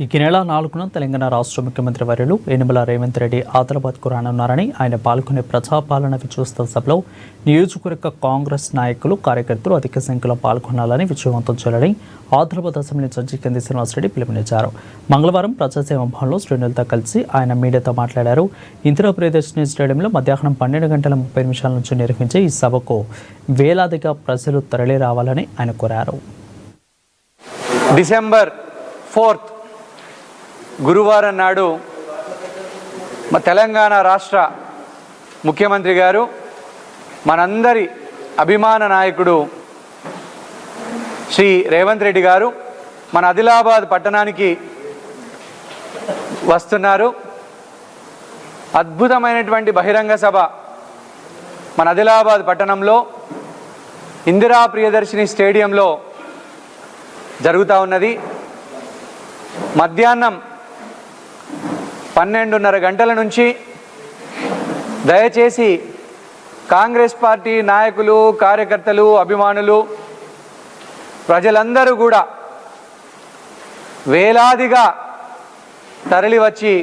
ఈ నెల 4న తెలంగాణ రాష్ట్ర ముఖ్యమంత్రి వర్యులు యనమల రేవంత్ రెడ్డి ఆదిలాబాద్కు రానున్నారని ఆయన పాల్గొనే ప్రజాపాలన విజయోత్సవ సభలో నియోజకవర్గ కాంగ్రెస్ నాయకులు కార్యకర్తలు అధిక సంఖ్యలో పాల్గొనాలని విజయవంతం చేయాలని ఆదిలాబాద్ అసెంబ్లీ జడ్జి కెంది శ్రీనివాసరెడ్డి పిలుపునిచ్చారు. మంగళవారం ప్రజాసేవ భవన్లో శ్రేణులతో కలిసి ఆయన మీడియాతో మాట్లాడారు. ఇందిరా ప్రియదర్శిని స్టేడియంలో మధ్యాహ్నం 12:30 నుంచి నిర్వహించే ఈ సభకు వేలాదిగా ప్రజలు తరలి రావాలని ఆయన కోరారు. డిసెంబర్ 4 గురువారం నాడు తెలంగాణ రాష్ట్ర ముఖ్యమంత్రి గారు, మనందరి అభిమాన నాయకుడు శ్రీ రేవంత్ రెడ్డి గారు మన ఆదిలాబాద్ పట్టణానికి వస్తున్నారు. అద్భుతమైనటువంటి బహిరంగ సభ మన ఆదిలాబాద్ పట్టణంలో ఇందిరా ప్రియదర్శిని స్టేడియంలో జరుగుతూ ఉన్నది. మధ్యాహ్నం 12:30 గంటల నుంచి దయచేసి కాంగ్రెస్ పార్టీ నాయకులు, కార్యకర్తలు, అభిమానులు, ప్రజలందరూ కూడా వేలాదిగా తరలివచ్చి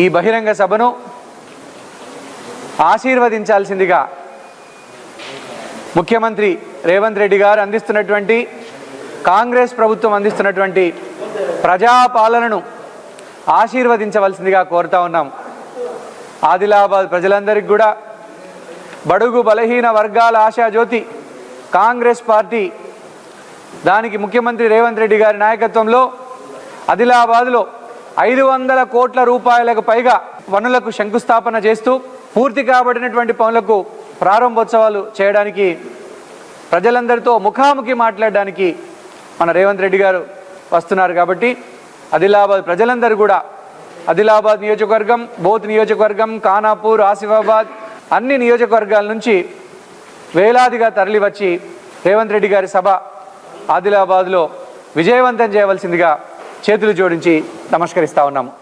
ఈ బహిరంగ సభను ఆశీర్వదించాల్సిందిగా ముఖ్యమంత్రి రేవంత్ రెడ్డి గారు అందిస్తున్నటువంటి, కాంగ్రెస్ ప్రభుత్వం అందిస్తున్నటువంటి ప్రజాపాలనను ఆశీర్వదించవలసిందిగా కోరుతా ఉన్నాం. ఆదిలాబాద్ ప్రజలందరికీ కూడా బడుగు బలహీన వర్గాల ఆశాజ్యోతి కాంగ్రెస్ పార్టీ, దానికి ముఖ్యమంత్రి రేవంత్ రెడ్డి గారి నాయకత్వంలో ఆదిలాబాద్లో 500 కోట్ల రూపాయలకు పైగా పనులకు శంకుస్థాపన చేస్తూ పూర్తి కాబడినటువంటి పనులకు ప్రారంభోత్సవాలు చేయడానికి, ప్రజలందరితో ముఖాముఖి మాట్లాడడానికి మన రేవంత్ రెడ్డి గారు వస్తున్నారు. కాబట్టి ఆదిలాబాద్ ప్రజలందరూ కూడా ఆదిలాబాద్ నియోజకవర్గం, బోత్ నియోజకవర్గం, ఖానాపూర్, ఆసిఫాబాద్ అన్ని నియోజకవర్గాల నుంచి వేలాదిగా తరలివచ్చి రేవంత్ రెడ్డి గారి సభ ఆదిలాబాద్లో విజయవంతం చేయవలసిందిగా చేతులు జోడించి నమస్కరిస్తా ఉన్నాము.